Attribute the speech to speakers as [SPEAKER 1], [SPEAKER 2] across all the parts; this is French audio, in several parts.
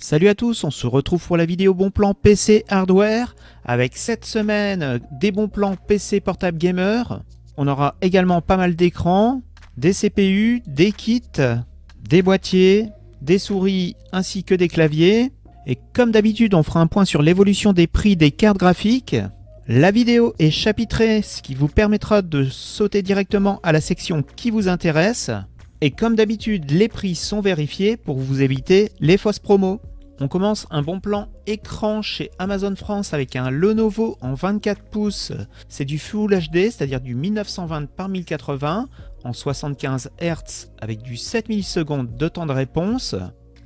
[SPEAKER 1] Salut à tous, on se retrouve pour la vidéo bon plan PC hardware avec cette semaine des bons plans PC portable gamer. On aura également pas mal d'écrans, des CPU, des kits, des boîtiers, des souris ainsi que des claviers. Et comme d'habitude, on fera un point sur l'évolution des prix des cartes graphiques. La vidéo est chapitrée, ce qui vous permettra de sauter directement à la section qui vous intéresse. Et comme d'habitude, les prix sont vérifiés pour vous éviter les fausses promos. On commence un bon plan écran chez Amazon France avec un Lenovo en 24 pouces. C'est du Full HD, c'est-à-dire du 1920 par 1080 en 75 Hz avec du 7 millisecondes de temps de réponse.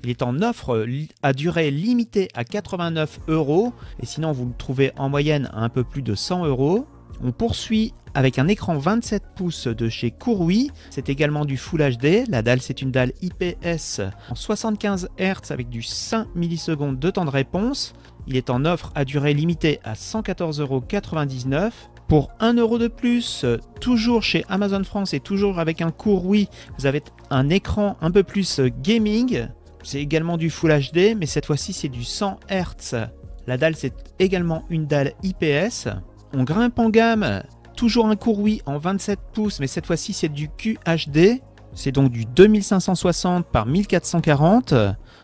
[SPEAKER 1] Il est en offre à durée limitée à 89 € et sinon vous le trouvez en moyenne à un peu plus de 100 €. On poursuit avec un écran 27 pouces de chez Courui. C'est également du Full HD. La dalle, c'est une dalle IPS en 75 Hz avec du 5 millisecondes de temps de réponse. Il est en offre à durée limitée à 114,99 €. Pour 1 € de plus, toujours chez Amazon France et toujours avec un Courui, vous avez un écran un peu plus gaming. C'est également du Full HD, mais cette fois-ci, c'est du 100 Hz. La dalle, c'est également une dalle IPS. On grimpe en gamme, toujours un Courui en 27 pouces, mais cette fois-ci c'est du QHD. C'est donc du 2560 par 1440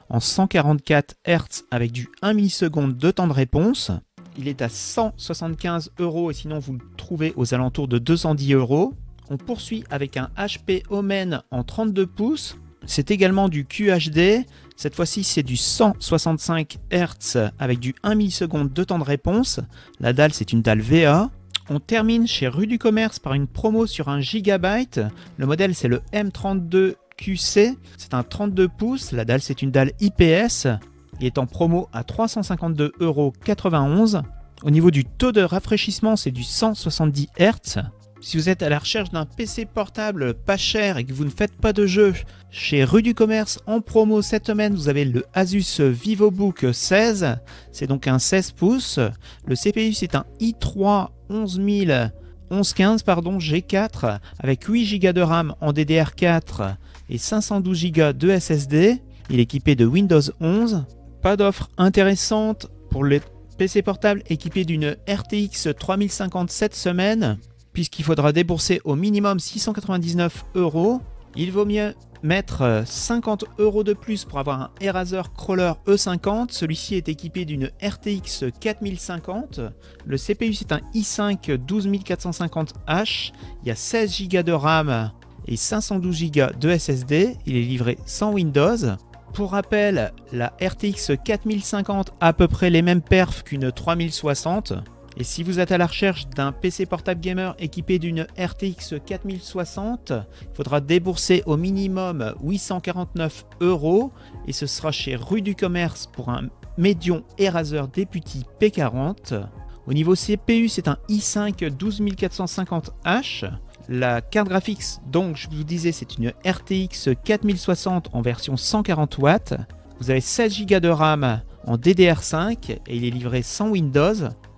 [SPEAKER 1] en 144 Hz avec du 1 milliseconde de temps de réponse. Il est à 175 € et sinon vous le trouvez aux alentours de 210 €. On poursuit avec un HP Omen en 32 pouces. C'est également du QHD. Cette fois-ci, c'est du 165 Hz avec du 1 milliseconde de temps de réponse. La dalle, c'est une dalle VA. On termine chez Rue du Commerce par une promo sur 1 GB. Le modèle, c'est le M32QC. C'est un 32 pouces. La dalle, c'est une dalle IPS. Il est en promo à 352,91 €. Au niveau du taux de rafraîchissement, c'est du 170 Hz. Si vous êtes à la recherche d'un PC portable pas cher et que vous ne faites pas de jeu, chez Rue du Commerce en promo cette semaine, vous avez le Asus VivoBook 16. C'est donc un 16 pouces. Le CPU, c'est un i3 1115 G4 avec 8 Go de RAM en DDR4 et 512 Go de SSD. Il est équipé de Windows 11. Pas d'offre intéressante pour les PC portables équipés d'une RTX 3050 cette semaine, puisqu'il faudra débourser au minimum 699 €. Il vaut mieux mettre 50 € de plus pour avoir un Eraser Crawler E50. Celui-ci est équipé d'une RTX 4050. Le CPU, c'est un i5 12450H. Il y a 16 Go de RAM et 512 Go de SSD. Il est livré sans Windows. Pour rappel, la RTX 4050 a à peu près les mêmes perfs qu'une 3060. Et si vous êtes à la recherche d'un PC portable gamer équipé d'une RTX 4060, il faudra débourser au minimum 849 € et ce sera chez Rue du Commerce pour un Medion Eraser Deputy P40. Au niveau CPU, c'est un i5 12450H. La carte graphique, donc je vous disais, c'est une RTX 4060 en version 140 watts. Vous avez 16 Go de RAM en DDR5 et il est livré sans Windows.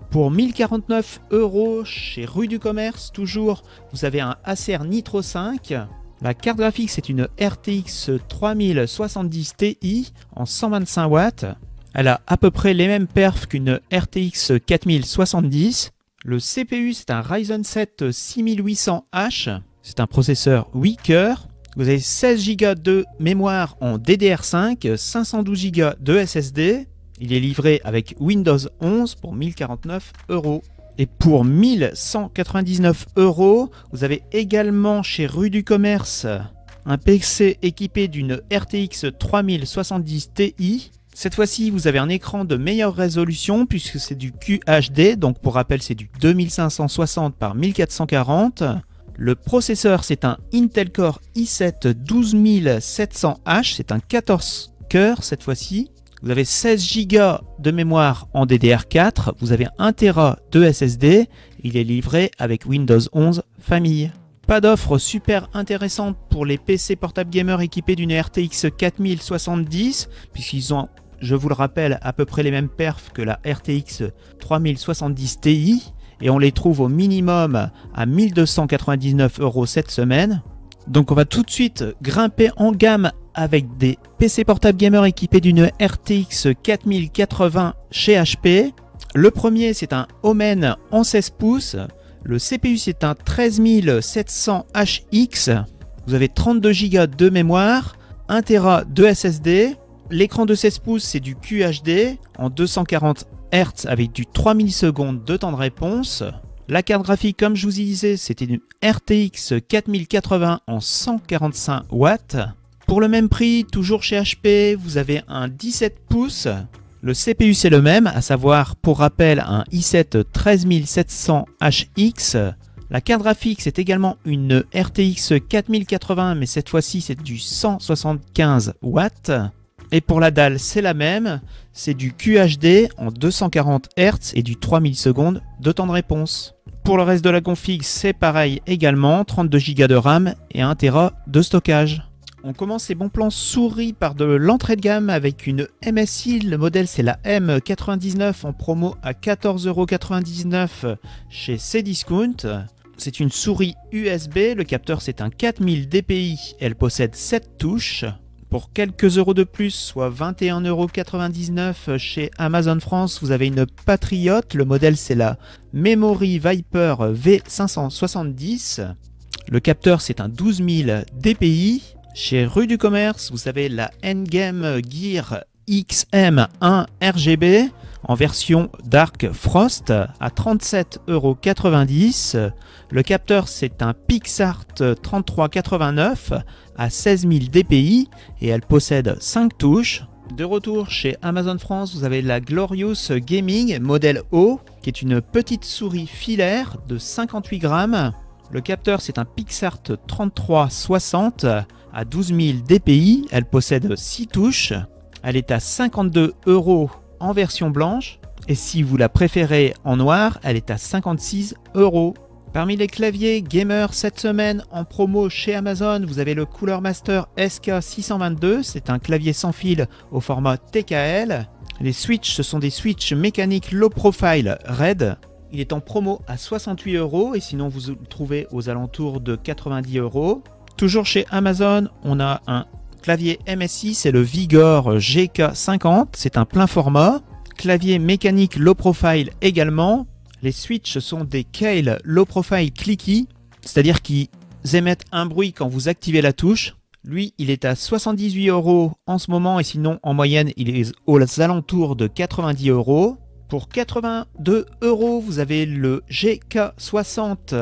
[SPEAKER 1] Pour 1049 € chez Rue du Commerce, toujours, vous avez un Acer Nitro 5. La carte graphique, c'est une RTX 3070 Ti en 125 watts. Elle a à peu près les mêmes perfs qu'une RTX 4070. Le CPU, c'est un Ryzen 7 6800H. C'est un processeur 8 cœurs. Vous avez 16 Go de mémoire en DDR5, 512 Go de SSD. Il est livré avec Windows 11 pour 1049 €. Et pour 1199 €, vous avez également chez Rue du Commerce un PC équipé d'une RTX 3070 Ti. Cette fois-ci, vous avez un écran de meilleure résolution puisque c'est du QHD. Donc pour rappel, c'est du 2560 par 1440. Le processeur, c'est un Intel Core i7 12700H. C'est un 14 cœurs cette fois-ci. Vous avez 16 Go de mémoire en DDR4, vous avez 1 Tera de SSD, il est livré avec Windows 11 famille. Pas d'offre super intéressante pour les PC portable gamers équipés d'une RTX 4070, puisqu'ils ont, je vous le rappelle, à peu près les mêmes perfs que la RTX 3070 Ti, et on les trouve au minimum à 1299 € cette semaine. Donc on va tout de suite grimper en gamme avec des PC portables gamer équipés d'une RTX 4080 chez HP. Le premier, c'est un Omen en 16 pouces. Le CPU, c'est un 13700HX. Vous avez 32 Go de mémoire, 1 Tera de SSD. L'écran de 16 pouces, c'est du QHD en 240 Hz avec du 3 millisecondes de temps de réponse. La carte graphique, comme je vous disais, c'était une RTX 4080 en 145 watts. Pour le même prix, toujours chez HP, vous avez un 17 pouces. Le CPU, c'est le même, à savoir, pour rappel, un i7 13700HX. La carte graphique, c'est également une RTX 4080, mais cette fois-ci, c'est du 175 watts. Et pour la dalle, c'est la même, c'est du QHD en 240 Hz et du 3 millisecondes de temps de réponse. Pour le reste de la config, c'est pareil également, 32 Go de RAM et 1 Tera de stockage. On commence ces bons plans souris par de l'entrée de gamme avec une MSI, le modèle c'est la M99 en promo à 14,99 € chez Cdiscount. C'est une souris USB, le capteur c'est un 4000 dpi, elle possède 7 touches. Pour quelques euros de plus, soit 21,99 € chez Amazon France, vous avez une Patriot. Le modèle, c'est la Memory Viper V570. Le capteur, c'est un 12000 dpi. Chez Rue du Commerce, vous avez la Endgame Gear XM1 RGB en version Dark Frost à 37,90 €. Le capteur, c'est un PixArt 3389 à 16000 dpi et elle possède 5 touches. De retour chez Amazon France, vous avez la Glorious Gaming modèle O qui est une petite souris filaire de 58 grammes. Le capteur, c'est un PixArt 3360 à 12000 dpi. Elle possède 6 touches. Elle est à 52 € en version blanche. Et si vous la préférez en noir, elle est à 56 €. Parmi les claviers gamer cette semaine en promo chez Amazon, vous avez le Cooler Master SK622. C'est un clavier sans fil au format TKL. Les switches, ce sont des switches mécaniques low profile RED. Il est en promo à 68 € et sinon vous le trouvez aux alentours de 90 €. Toujours chez Amazon, on a un clavier MSI, c'est le Vigor GK50. C'est un plein format. Clavier mécanique low profile également. Les switches sont des Keil Low Profile Clicky, c'est-à-dire qu'ils émettent un bruit quand vous activez la touche. Lui, il est à 78 € en ce moment et sinon, en moyenne, il est aux alentours de 90 €. Pour 82 €, vous avez le GK60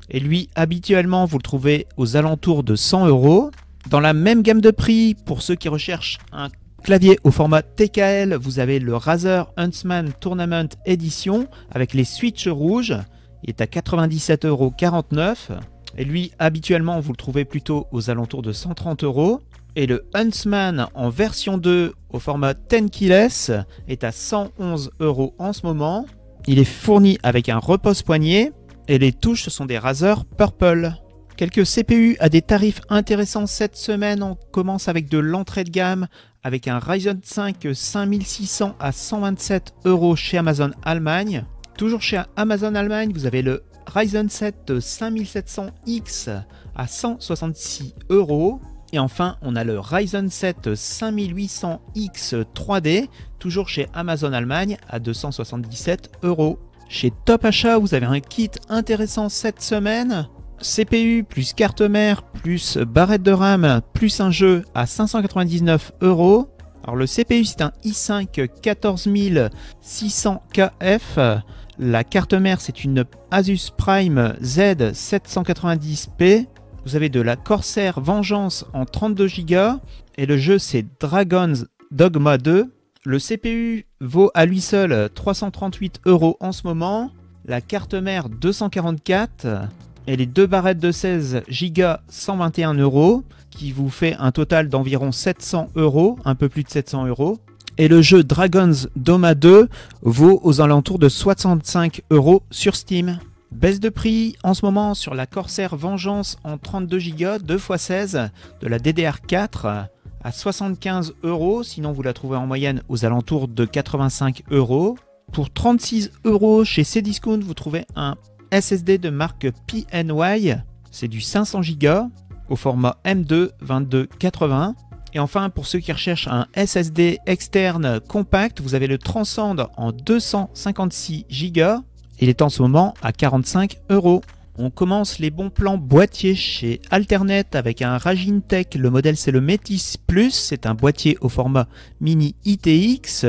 [SPEAKER 1] et lui, habituellement, vous le trouvez aux alentours de 100 €. Dans la même gamme de prix, pour ceux qui recherchent un clavier au format TKL, vous avez le Razer Huntsman Tournament Edition avec les switches rouges. Il est à 97,49 € et lui habituellement vous le trouvez plutôt aux alentours de 130 €. Et le Huntsman en version 2 au format 10 keyless est à 111 € en ce moment. Il est fourni avec un repose-poignet et les touches ce sont des Razer Purple. Quelques CPU à des tarifs intéressants cette semaine. On commence avec de l'entrée de gamme avec un Ryzen 5 5600 à 127 € chez Amazon Allemagne. Toujours chez Amazon Allemagne, vous avez le Ryzen 7 5700X à 166 €. Et enfin, on a le Ryzen 7 5800X 3D, toujours chez Amazon Allemagne à 277 €. Chez Top Achat, vous avez un kit intéressant cette semaine. CPU plus carte mère plus barrette de RAM plus un jeu à 599 €. Alors le CPU c'est un i5 14600KF. La carte mère c'est une Asus Prime Z790p. Vous avez de la Corsair Vengeance en 32 Go et le jeu c'est Dragon's Dogma 2. Le CPU vaut à lui seul 338 € en ce moment. La carte mère 244 et les deux barrettes de 16 Go 121 € qui vous fait un total d'environ 700 €, un peu plus de 700 €. Et le jeu Dragon's Dogma 2 vaut aux alentours de 65 € sur Steam. Baisse de prix en ce moment sur la Corsair Vengeance en 32 Go 2x16 de la DDR4 à 75 €, sinon vous la trouvez en moyenne aux alentours de 85 €. Pour 36 € chez Cdiscount, vous trouvez un SSD de marque PNY, c'est du 500 Go au format M2 2280 Et enfin, pour ceux qui recherchent un SSD externe compact, vous avez le Transcend en 256 Go. Il est en ce moment à 45 €. On commence les bons plans boîtiers chez Alternet avec un Ragintech. Le modèle c'est le Métis Plus. C'est un boîtier au format mini ITX.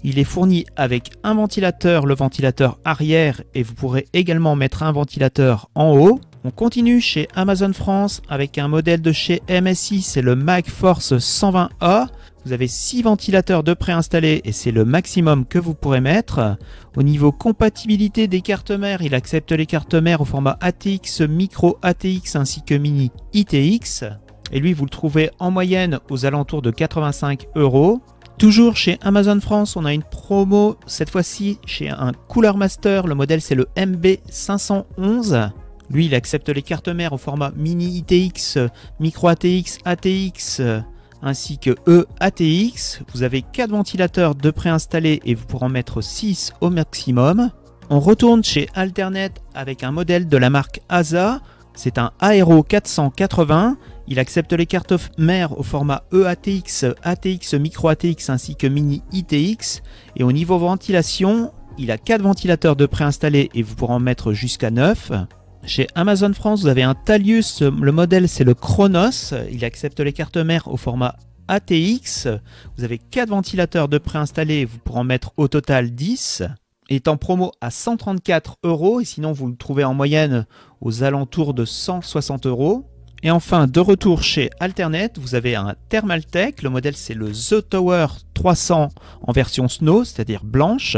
[SPEAKER 1] Il est fourni avec un ventilateur, le ventilateur arrière, et vous pourrez également mettre un ventilateur en haut. On continue chez Amazon France avec un modèle de chez MSI, c'est le MagForce 120A. Vous avez 6 ventilateurs de préinstallés et c'est le maximum que vous pourrez mettre. Au niveau compatibilité des cartes mères, il accepte les cartes mères au format ATX, Micro ATX ainsi que Mini ITX. Et lui, vous le trouvez en moyenne aux alentours de 85 €. Toujours chez Amazon France, on a une promo, cette fois-ci chez un Cooler Master. Le modèle c'est le MB511. Lui, il accepte les cartes mères au format Mini ITX, Micro ATX, ATX ainsi que ATX. Vous avez 4 ventilateurs de préinstallés et vous pourrez en mettre 6 au maximum. On retourne chez Alternet avec un modèle de la marque ASA. C'est un Aero 480. Il accepte les cartes mères au format ATX, ATX, Micro ATX ainsi que Mini ITX. Et au niveau ventilation, il a 4 ventilateurs de préinstallés et vous pourrez en mettre jusqu'à 9. Chez Amazon France, vous avez un Talius, le modèle c'est le Chronos, il accepte les cartes mères au format ATX. Vous avez 4 ventilateurs de préinstallés, vous pourrez en mettre au total 10. Il est en promo à 134 € et sinon vous le trouvez en moyenne aux alentours de 160 €. Et enfin, de retour chez Alternet, vous avez un Thermaltake, le modèle c'est le The Tower 300 en version Snow, c'est-à-dire blanche.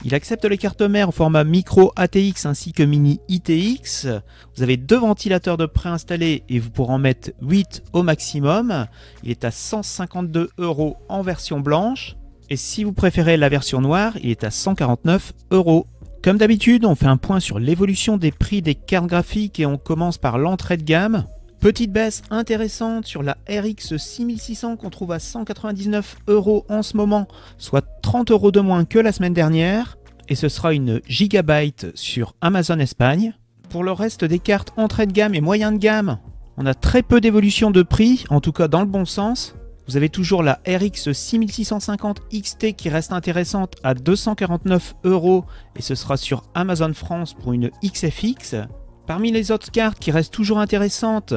[SPEAKER 1] Il accepte les cartes mères au format Micro ATX ainsi que Mini ITX. Vous avez 2 ventilateurs de préinstallés et vous pourrez en mettre 8 au maximum. Il est à 152 € en version blanche. Et si vous préférez la version noire, il est à 149 €. Comme d'habitude, on fait un point sur l'évolution des prix des cartes graphiques et on commence par l'entrée de gamme. Petite baisse intéressante sur la RX 6600 qu'on trouve à 199 € en ce moment, soit 30 € de moins que la semaine dernière. Et ce sera une Gigabyte sur Amazon Espagne. Pour le reste des cartes entrée de gamme et moyen de gamme, on a très peu d'évolution de prix, en tout cas dans le bon sens. Vous avez toujours la RX 6650 XT qui reste intéressante à 249 € et ce sera sur Amazon France pour une XFX. Parmi les autres cartes qui restent toujours intéressantes,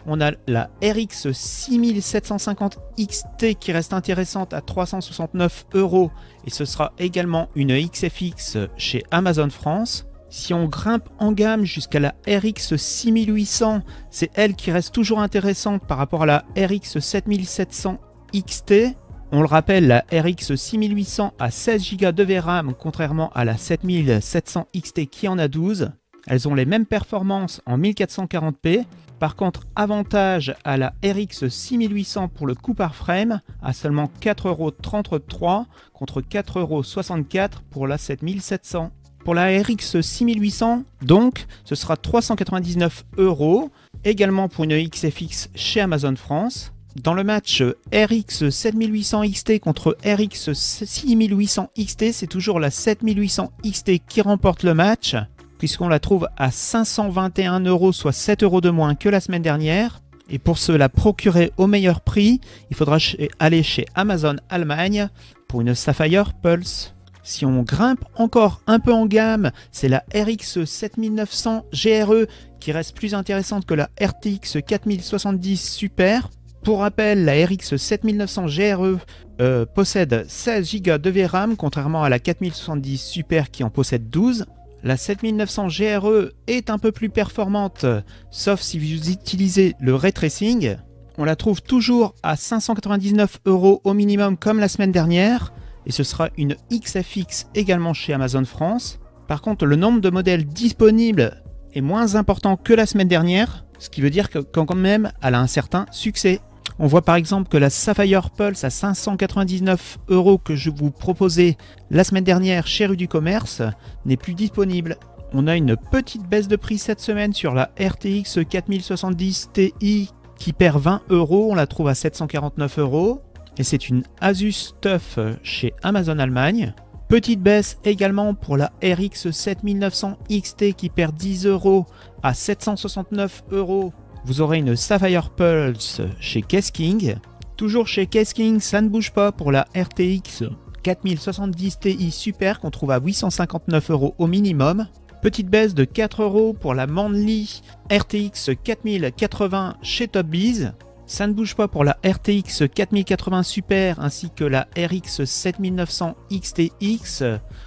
[SPEAKER 1] on a la RX 6750 XT qui reste intéressante à 369 € et ce sera également une XFX chez Amazon France. Si on grimpe en gamme jusqu'à la RX 6800, c'est elle qui reste toujours intéressante par rapport à la RX 7700 XT. On le rappelle, la RX 6800 a 16 Go de VRAM contrairement à la 7700 XT qui en a 12. Elles ont les mêmes performances en 1440p. Par contre, avantage à la RX 6800 pour le coût par frame à seulement 4,33 € contre 4,64 € pour la 7700. Pour la RX 6800, donc, ce sera 399 €, également pour une XFX chez Amazon France. Dans le match RX 7800 XT contre RX 6800 XT, c'est toujours la 7800 XT qui remporte le match, puisqu'on la trouve à 521 €, soit 7 € de moins que la semaine dernière. Et pour se la procurer au meilleur prix, il faudra aller chez Amazon Allemagne pour une Sapphire Pulse. Si on grimpe encore un peu en gamme, c'est la RX 7900 GRE qui reste plus intéressante que la RTX 4070 Super. Pour rappel, la RX 7900 GRE possède 16 Go de VRAM, contrairement à la 4070 Super qui en possède 12. La 7900 GRE est un peu plus performante, sauf si vous utilisez le ray tracing. On la trouve toujours à 599 € au minimum comme la semaine dernière, et ce sera une XFX également chez Amazon France. Par contre, le nombre de modèles disponibles est moins important que la semaine dernière, ce qui veut dire que quand même elle a un certain succès. On voit par exemple que la Sapphire Pulse à 599 € que je vous proposais la semaine dernière chez Rue du Commerce n'est plus disponible. On a une petite baisse de prix cette semaine sur la RTX 4070 Ti qui perd 20 €, on la trouve à 749 €. Et c'est une Asus TUF chez Amazon Allemagne. Petite baisse également pour la RX 7900 XT qui perd 10 € à 769 €. Vous aurez une Sapphire Pulse chez Kesking. Toujours chez Case King, ça ne bouge pas pour la RTX 4070 Ti Super qu'on trouve à 859 € au minimum. Petite baisse de 4 € pour la Manly RTX 4080 chez Topbiz. Ça ne bouge pas pour la RTX 4080 Super ainsi que la RX 7900 XTX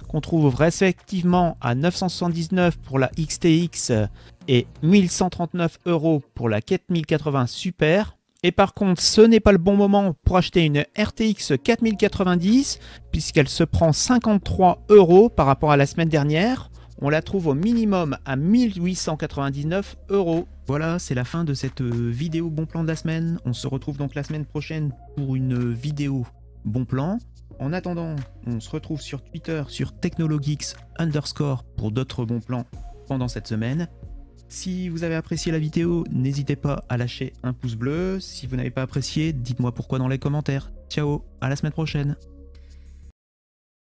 [SPEAKER 1] qu'on trouve respectivement à 979 pour la XTX et 1139 € pour la 4080 Super. Et par contre, ce n'est pas le bon moment pour acheter une RTX 4090 puisqu'elle se prend 53 € par rapport à la semaine dernière. On la trouve au minimum à 1899 €. Voilà, c'est la fin de cette vidéo bon plan de la semaine. On se retrouve donc la semaine prochaine pour une vidéo bon plan. En attendant, on se retrouve sur Twitter sur Technologeeks_ pour d'autres bons plans pendant cette semaine. Si vous avez apprécié la vidéo, n'hésitez pas à lâcher un pouce bleu. Si vous n'avez pas apprécié, dites-moi pourquoi dans les commentaires. Ciao, à la semaine prochaine.